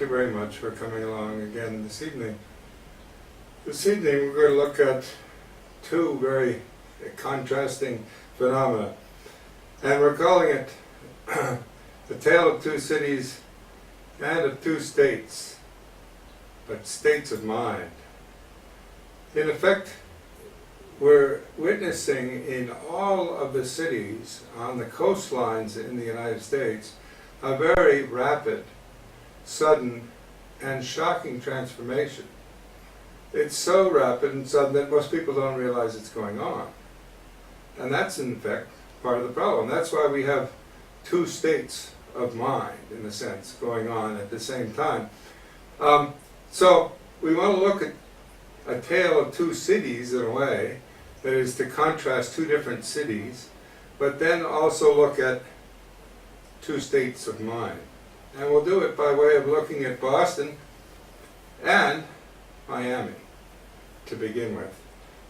you very much for coming along again this evening. This evening we're going to look at two very contrasting phenomena, and we're calling it the tale of two cities and of two states, but states of mind. In effect, we're witnessing in all of the cities on the coastlines in the United States a very rapid, sudden, and shocking transformation. It's so rapid and sudden that most people don't realize it's going on. And that's in fact part of the problem. That's why we have two states of mind, in a sense, going on at the same time. So we want to look at a tale of two cities in a way, that is to contrast two different cities, but then also look at two states of mind. And we'll do it by way of looking at Boston and Miami to begin with.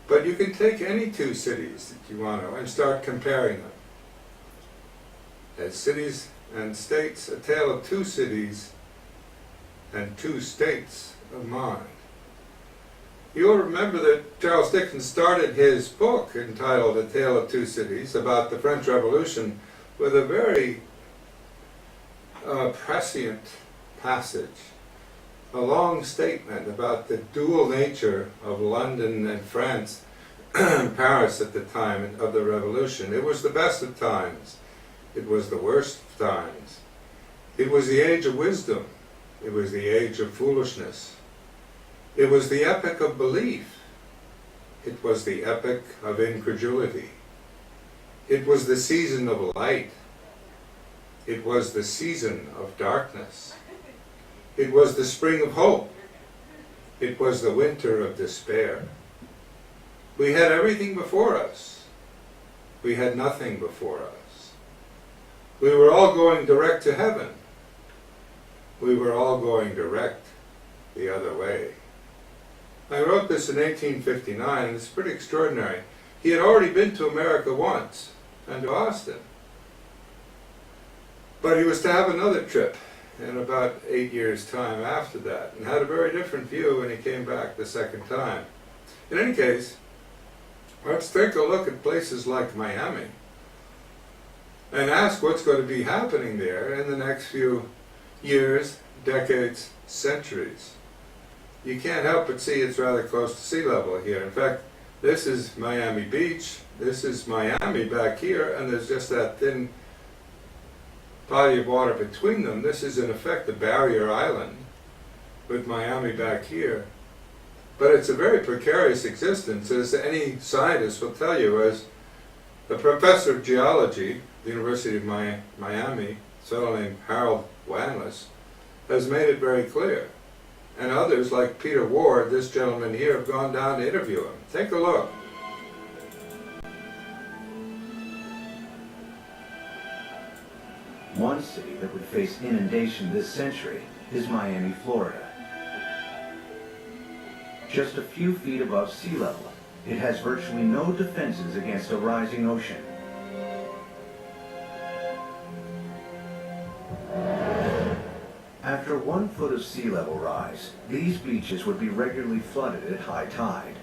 But you can take any two cities that you want to and start comparing them. As cities and states, a tale of two cities and two states of mind. You'll remember that Charles Dickens started his book entitled A Tale of Two Cities about the French Revolution with a very prescient passage, a long statement about the dual nature of London and France and Paris at the time of the Revolution. It was the best of times. It was the worst of times. It was the age of wisdom. It was the age of foolishness. It was the epoch of belief. It was the epoch of incredulity. It was the season of light. It was the season of darkness. It was the spring of hope. It was the winter of despair. We had everything before us. We had nothing before us. We were all going direct to heaven. We were all going direct the other way. I wrote this in 1859, and it's pretty extraordinary. He had already been to America once, and to Boston. But he was to have another trip in about 8 years' time after that, and had a very different view when he came back the second time. In any case, let's take a look at places like Miami and ask what's going to be happening there in the next few years, decades, centuries. You can't help but see it's rather close to sea level here. In fact, this is Miami Beach, this is Miami back here, and there's just that thin body of water between them. This is in effect a barrier island with Miami back here. But it's a very precarious existence, as any scientist will tell you. As the professor of geology at the University of Miami, a fellow named Harold Wanless, has made it very clear. And others, like Peter Ward, this gentleman here, have gone down to interview him. Take a look. One city that would face inundation this century is Miami, Florida. Just a few feet above sea level, it has virtually no defenses against a rising ocean. After 1 foot of sea level rise, these beaches would be regularly flooded at high tide.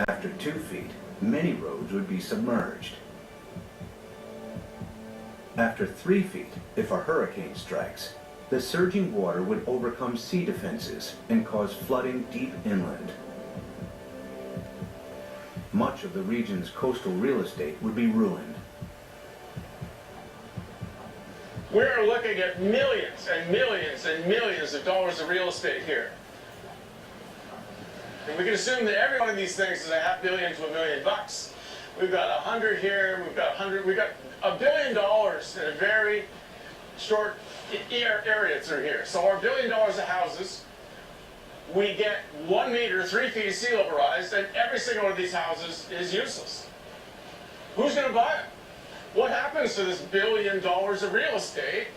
After 2 feet, many roads would be submerged. After 3 feet, if a hurricane strikes, the surging water would overcome sea defenses and cause flooding deep inland. Much of the region's coastal real estate would be ruined. We're looking at millions and millions and millions of dollars of real estate here. And we can assume that every one of these things is $500 million to $1 million. We've got 100 here, we've got 100, we've got $1 billion in a very short area through here. So our $1 billion of houses, we get 1 meter, 3 feet of sea level rise, and every single one of these houses is useless. Who's going to buy it? What happens to this $1 billion of real estate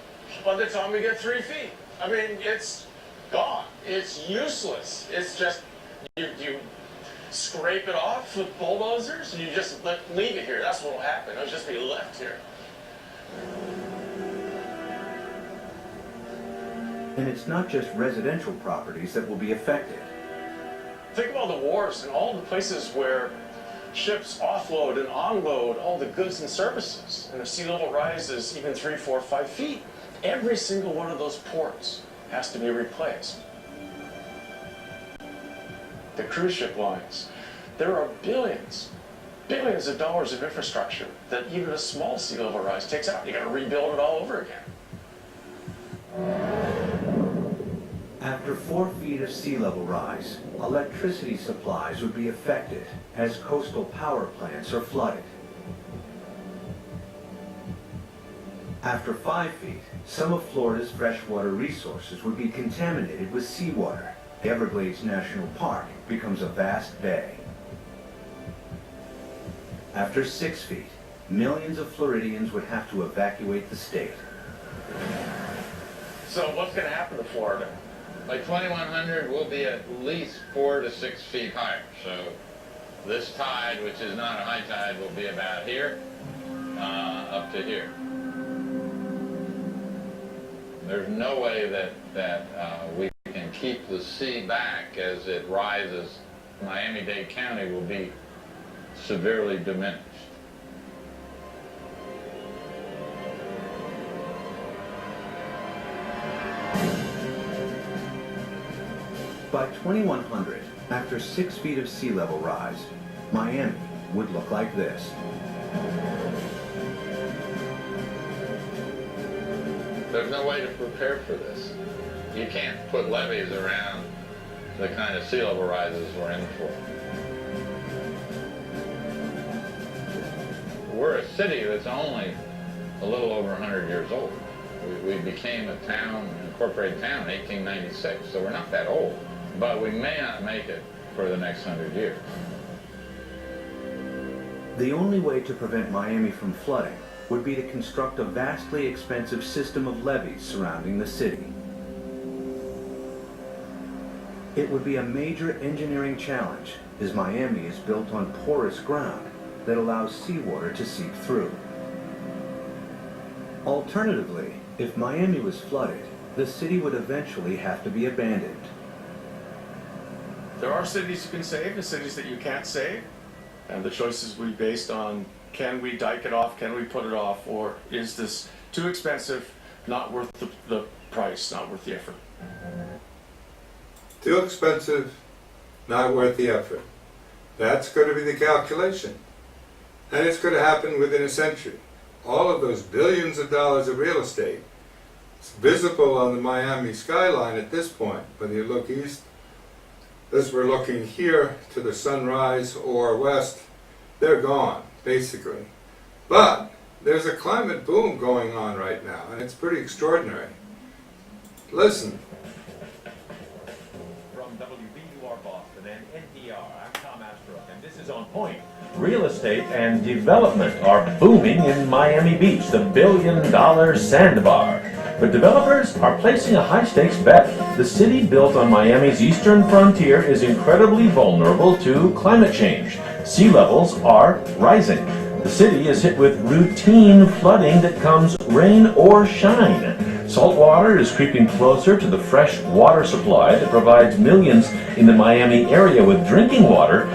by the time we get 3 feet? I mean, it's gone. It's useless. It's just, you scrape it off with bulldozers and you just leave it here. That's what will happen. It'll just be left here. And it's not just residential properties that will be affected. Think of all the wharves and all the places where ships offload and unload all the goods and services, and the sea level rises even 3, 4, 5 feet. Every single one of those ports has to be replaced. The cruise ship lines. There are billions of dollars of infrastructure that even a small sea level rise takes out. You got to rebuild it all over again. After 4 feet of sea level rise, electricity supplies would be affected as coastal power plants are flooded. After 5 feet, some of Florida's freshwater resources would be contaminated with seawater. The Everglades National Park becomes a vast bay. After 6 feet, millions of Floridians would have to evacuate the state. So what's going to happen to Florida? By 2100, we'll be at least 4 to 6 feet higher. So this tide, which is not a high tide, will be about here, up to here. There's no way that we can keep the sea back as it rises. Miami-Dade County will be severely diminished. By 2100, after 6 feet of sea level rise, Miami would look like this. There's no way to prepare for this. You can't put levees around the kind of sea level rises we're in for. We're a city that's only a little over 100 years old. We became a town, an incorporated town in 1896, so we're not that old. But we may not make it for the next 100 years. The only way to prevent Miami from flooding would be to construct a vastly expensive system of levees surrounding the city. It would be a major engineering challenge, as Miami is built on porous ground that allows seawater to seep through. Alternatively, if Miami was flooded, the city would eventually have to be abandoned. There are cities you can save and cities that you can't save, and the choices will be based on, can we dike it off, can we put it off, or is this too expensive, not worth the price, not worth the effort. Too expensive, not worth the effort. That's going to be the calculation. And it's going to happen within a century. All of those billions of dollars of real estate, it's visible on the Miami skyline at this point. When you look east, as we're looking here to the sunrise or west, they're gone, basically. But there's a climate boom going on right now, and it's pretty extraordinary. Listen. From WBUR Boston and NPR, I'm Tom Astrop, and this is On Point. Real estate and development are booming in Miami Beach, the billion-dollar sandbar. But developers are placing a high-stakes bet. The city built on Miami's eastern frontier is incredibly vulnerable to climate change. Sea levels are rising. The city is hit with routine flooding that comes rain or shine. Salt water is creeping closer to the fresh water supply that provides millions in the Miami area with drinking water.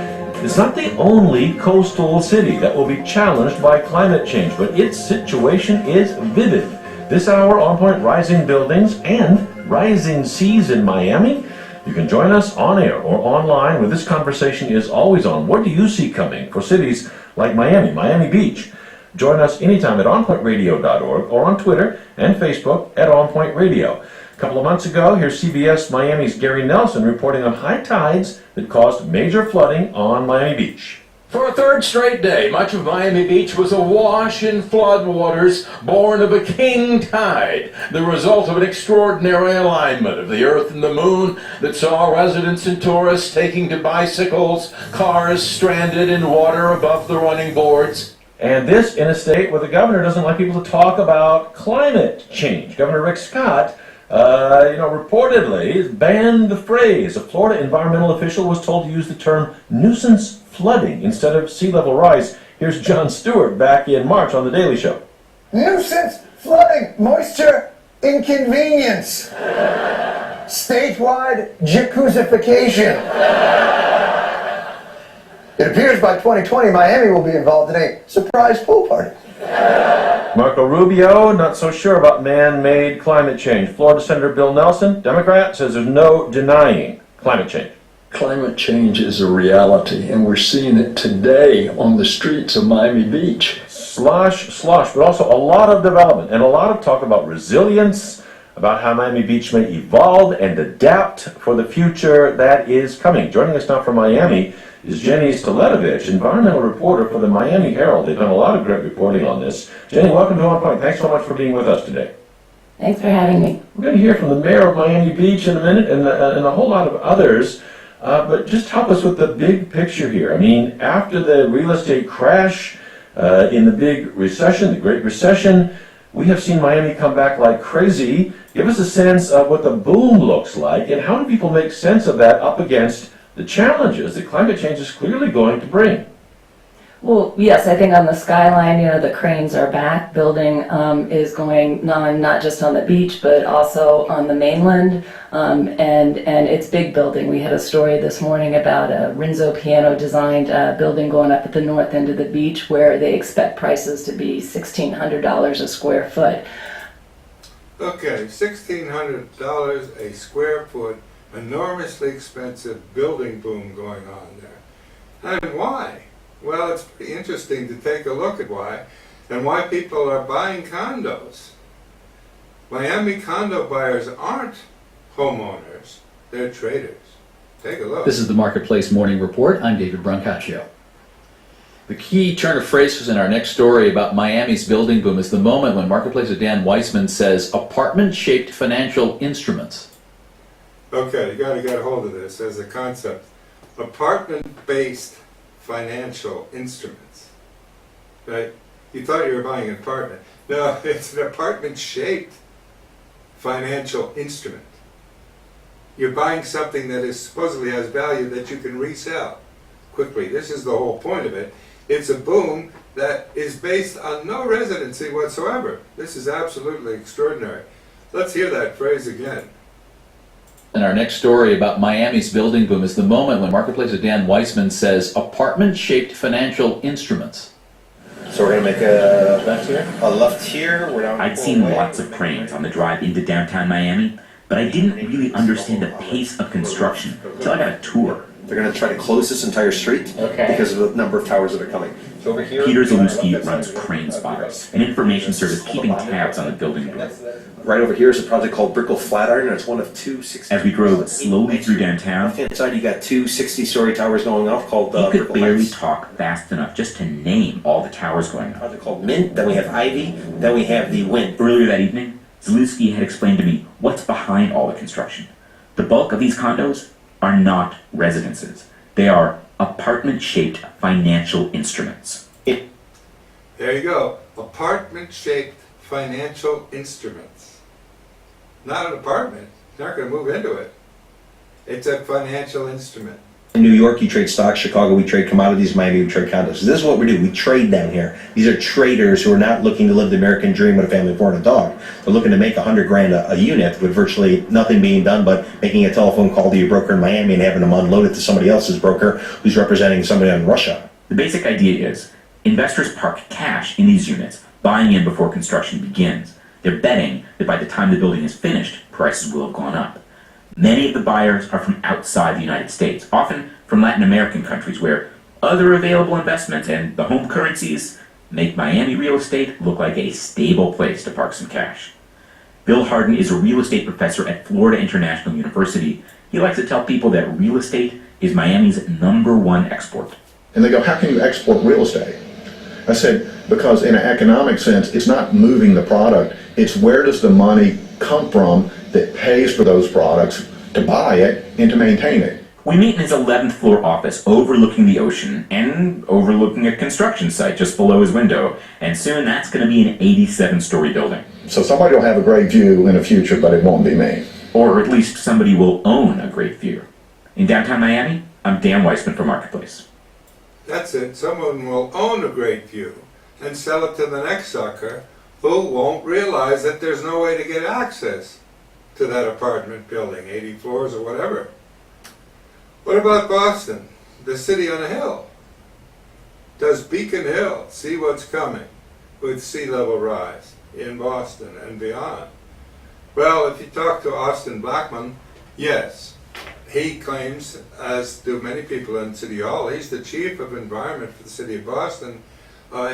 It's not the only coastal city that will be challenged by climate change, but its situation is vivid. This hour, On Point, rising buildings and rising seas in Miami. You can join us on air or online where this conversation is always on. What do you see coming for cities like Miami, Miami Beach? Join us anytime at onpointradio.org or on Twitter and Facebook at OnPoint Radio. A couple of months ago, here's CBS Miami's Gary Nelson reporting on high tides that caused major flooding on Miami Beach. For a third straight day, much of Miami Beach was awash in floodwaters born of a king tide, the result of an extraordinary alignment of the earth and the moon that saw residents and tourists taking to bicycles, cars stranded in water above the running boards. And this in a state where the governor doesn't like people to talk about climate change. Governor Rick Scott, reportedly banned the phrase. A Florida environmental official was told to use the term nuisance flooding instead of sea level rise. Here's Jon Stewart back in March on The Daily Show. Nuisance flooding, moisture Inconvenience. Statewide jacuzzification. It appears by 2020 Miami will be involved in a surprise pool party. Marco Rubio, not so sure about man-made climate change. Florida Senator Bill Nelson, Democrat, says there's no denying climate change. Climate change is a reality, and we're seeing it today on the streets of Miami Beach. Slosh, but also a lot of development and a lot of talk about resilience, about how Miami Beach may evolve and adapt for the future that is coming. Joining us now from Miami is Jenny Staletovich, environmental reporter for the Miami Herald. They've done a lot of great reporting on this. Jenny, welcome to On Point. Thanks so much for being with us today. Thanks for having me. We're going to hear from the mayor of Miami Beach in a minute and a whole lot of others. But just help us with the big picture here. I mean, after the real estate crash in the big recession, the Great Recession, we have seen Miami come back like crazy. Give us a sense of what the boom looks like, and how do people make sense of that up against the challenges that climate change is clearly going to bring? Well, yes, I think on the skyline, the cranes are back. Building is going on not just on the beach, but also on the mainland, and it's big building. We had a story this morning about a Renzo Piano designed building going up at the north end of the beach, where they expect prices to be $1,600 a square foot. Okay, $1,600 a square foot, enormously expensive building boom going on there. And why? Well, it's pretty interesting to take a look at why, and why people are buying condos. Miami condo buyers aren't homeowners, they're traders. Take a look. This is the Marketplace Morning Report. I'm David Brancaccio. The key turn of phrases in our next story about Miami's building boom is the moment when Marketplace's Dan Weissman says apartment-shaped financial instruments. Okay, you got to get a hold of this as a concept. Apartment-based financial instruments, right? You thought you were buying an apartment. No, it's an apartment-shaped financial instrument. You're buying something that is supposedly has value that you can resell quickly. This is the whole point of it. It's a boom that is based on no residency whatsoever. This is absolutely extraordinary. Let's hear that phrase again. And our next story about Miami's building boom is the moment when Marketplace's Dan Weissman says apartment-shaped financial instruments. So we're going to make a left here? A left here. I'd seen lots of cranes on the drive into downtown Miami, but I didn't really understand the pace of construction until I got a tour. They're going to try to close this entire street because of the number of towers that are coming. So over here, Peter Zalewski runs Crane Spotters, an information service keeping tabs on the building boom. Right over here is a project called Brickell Flatiron, and it's one of two 60. As we drove slowly through downtown, Left hand side, you got two 60-story towers going off called he could Brickell barely Heights. talk fast enough just to name all the towers going up. Project called Mint. Then we have Ivy. Then we have the Wind. Earlier that evening, Zalewski had explained to me what's behind all the construction. The bulk of these condos are not residences. They are apartment-shaped financial instruments. There you go. Apartment-shaped financial instruments. Not an apartment. You're not going to move into it. It's a financial instrument. In New York, you trade stocks. Chicago, we trade commodities. Miami, we trade condos. So this is what we do. We trade down here. These are traders who are not looking to live the American dream with a family of four and a dog. They're looking to make $100,000 a unit with virtually nothing being done but making a telephone call to your broker in Miami and having them unload it to somebody else's broker who's representing somebody in Russia. The basic idea is investors park cash in these units, buying in before construction begins. They're betting that by the time the building is finished, prices will have gone up. Many of the buyers are from outside the United States, often from Latin American countries where other available investments and the home currencies make Miami real estate look like a stable place to park some cash. Bill Harden is a real estate professor at Florida International University. He likes to tell people that real estate is Miami's #1 export. And they go, how can you export real estate? I said, because in an economic sense, it's not moving the product, it's where does the money come from that pays for those products to buy it and to maintain it. We meet in his 11th floor office overlooking the ocean and overlooking a construction site just below his window, and soon that's going to be an 87-story building. So somebody will have a great view in the future, but it won't be me. Or at least somebody will own a great view. In downtown Miami, I'm Dan Weissman for Marketplace. That's it. Someone will own a great view and sell it to the next sucker who won't realize that there's no way to get access to that apartment building, 80 floors or whatever. What about Boston, the city on a hill? Does Beacon Hill see what's coming with sea level rise in Boston and beyond? Well, if you talk to Austin Blackman, yes. He claims, as do many people in City Hall, he's the chief of environment for the city of Boston.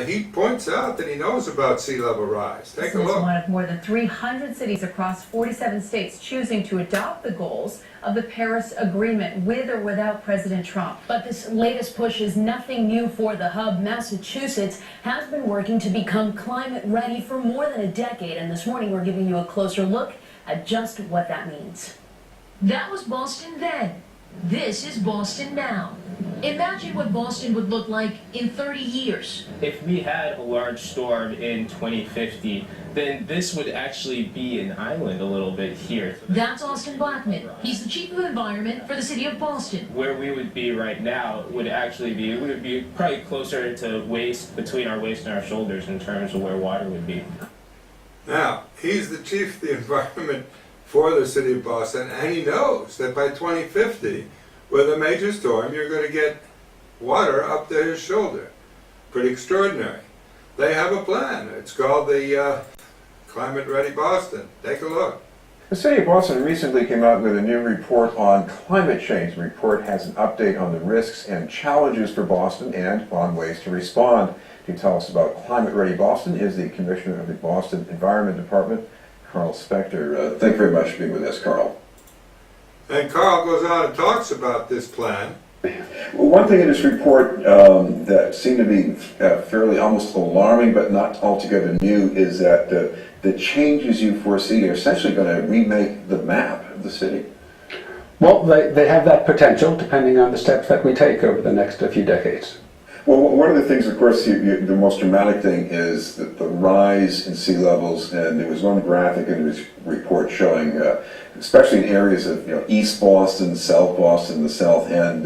He points out that he knows about sea level rise. Take a This is look. one of more than 300 cities across 47 states choosing to adopt the goals of the Paris Agreement with or without President Trump. But this latest push is nothing new for the hub. Massachusetts has been working to become climate ready for more than a decade, and this morning we're giving you a closer look at just what that means. That was Boston then. This is Boston now. Imagine what Boston would look like in 30 years. If we had a large storm in 2050, then this would actually be an island a little bit here. That's Austin Blackman. He's the chief of environment for the city of Boston. Where we would be right now would actually be, we would be probably closer to waist, between our waist and our shoulders in terms of where water would be. Now, he's the chief of the environment for the city of Boston, and he knows that by 2050, with a major storm, you're going to get water up to his shoulder. Pretty extraordinary. They have a plan. It's called the Climate Ready Boston. Take a look. The city of Boston recently came out with a new report on climate change. The report has an update on the risks and challenges for Boston and on ways to respond. To tell us about Climate Ready Boston is the Commissioner of the Boston Environment Department, Carl Spector. Thank you very much for being with us, Carl. And Carl goes on and talks about this plan. Well, one thing in this report that seemed to be fairly almost alarming but not altogether new is that the changes you foresee are essentially going to remake the map of the city. Well, they have that potential depending on the steps that we take over the next few decades. Well, one of the things, of course, the most dramatic thing is the rise in sea levels, and there was one graphic in this report showing, especially in areas of East Boston, South Boston, the South End.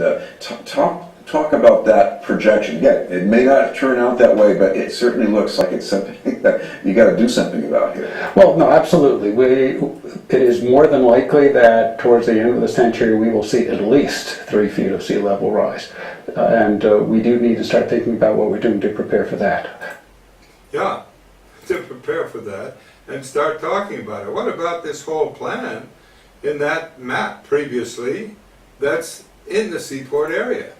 Talk about that projection. Yeah, it may not turn out that way, but it certainly looks like it's something that you got to do something about here. Well, no, absolutely. It is more than likely that towards the end of the century we will see at least 3 feet of sea level rise. And we do need to start thinking about what we're doing to prepare for that. Yeah, to prepare for that and start talking about it. What about this whole plan in that map previously that's in the Seaport area?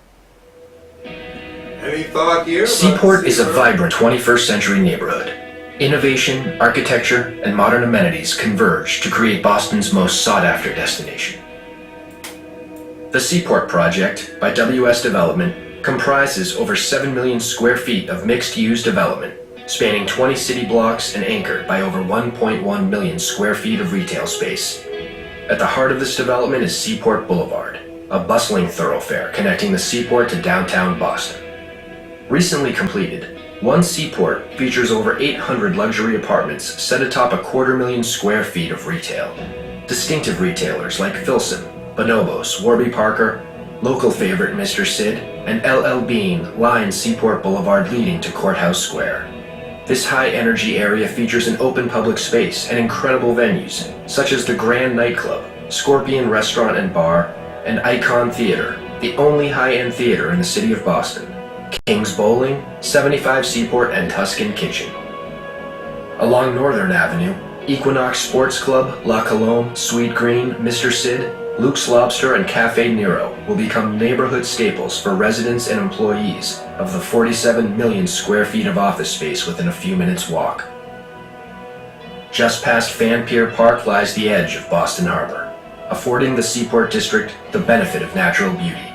Any thought here? Seaport is a vibrant 21st century neighborhood. Innovation, architecture, and modern amenities converge to create Boston's most sought-after destination. The Seaport Project by WS Development comprises over 7 million square feet of mixed-use development, spanning 20 city blocks and anchored by over 1.1 million square feet of retail space. At the heart of this development is Seaport Boulevard, a bustling thoroughfare connecting the Seaport to downtown Boston. Recently completed, One Seaport features over 800 luxury apartments set atop 250,000 square feet of retail. Distinctive retailers like Filson, Bonobos, Warby Parker, local favorite Mr. Sid, and LL Bean line Seaport Boulevard leading to Courthouse Square. This high-energy area features an open public space and incredible venues, such as the Grand Nightclub, Scorpion Restaurant and Bar, and Icon Theater, the only high-end theater in the city of Boston, King's Bowling, 75 Seaport, and Tuscan Kitchen. Along Northern Avenue, Equinox Sports Club, La Colombe, Sweet Green, Mr. Sid, Luke's Lobster, and Cafe Nero will become neighborhood staples for residents and employees of the 47 million square feet of office space within a few minutes' walk. Just past Fan Pier Park lies the edge of Boston Harbor, affording the Seaport District the benefit of natural beauty.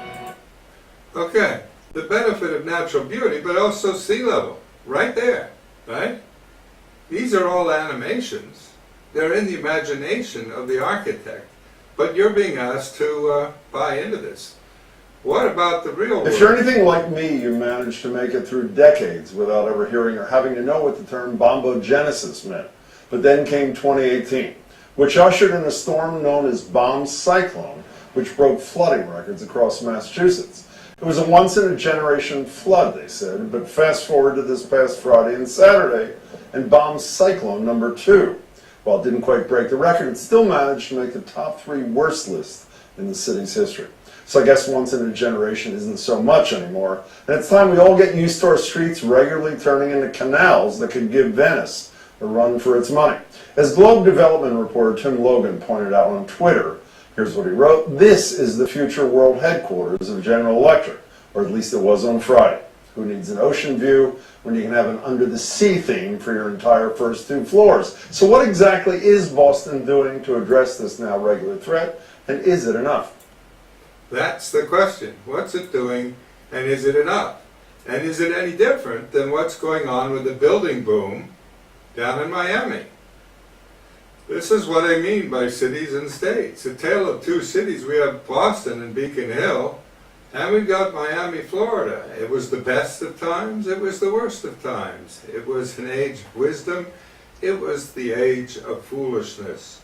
Okay, the benefit of natural beauty, but also sea level, right there, right? These are all animations. They're in the imagination of the architect. But you're being asked to buy into this. What about the real world? If you're anything like me, you managed to make it through decades without ever hearing or having to know what the term bombogenesis meant. But then came 2018, which ushered in a storm known as Bomb Cyclone, which broke flooding records across Massachusetts. It was a once-in-a-generation flood, they said, but fast forward to this past Friday and Saturday, and bombed Cyclone number 2. While it didn't quite break the record, it still managed to make the top 3 worst list in the city's history. So I guess once in a generation isn't so much anymore, and it's time we all get used to our streets regularly turning into canals that could give Venice a run for its money. As Globe Development reporter Tim Logan pointed out on Twitter, here's what he wrote: "This is the future world headquarters of General Electric, or at least it was on Friday. Who needs an ocean view when you can have an under-the-sea theme for your entire first 2 floors?" So what exactly is Boston doing to address this now regular threat, and is it enough? That's the question. What's it doing, and is it enough? And is it any different than what's going on with the building boom down in Miami? This is what I mean by cities and states. A tale of 2 cities. We have Boston and Beacon Hill, and we've got Miami, Florida. It was the best of times, it was the worst of times. It was an age of wisdom, it was the age of foolishness.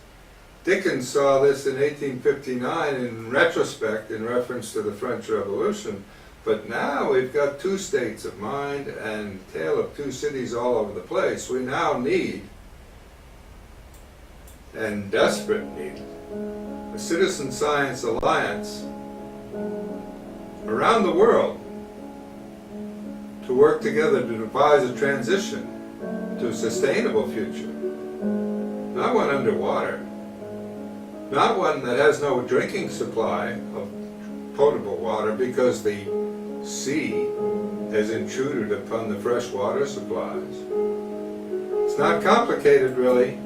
Dickens saw this in 1859 in retrospect in reference to the French Revolution, but now we've got 2 states of mind and a tale of 2 cities all over the place. We now need, and desperate need, a citizen science alliance around the world to work together to devise a transition to a sustainable future. Not one underwater, not one that has no drinking supply of potable water because the sea has intruded upon the fresh water supplies. It's not complicated, really.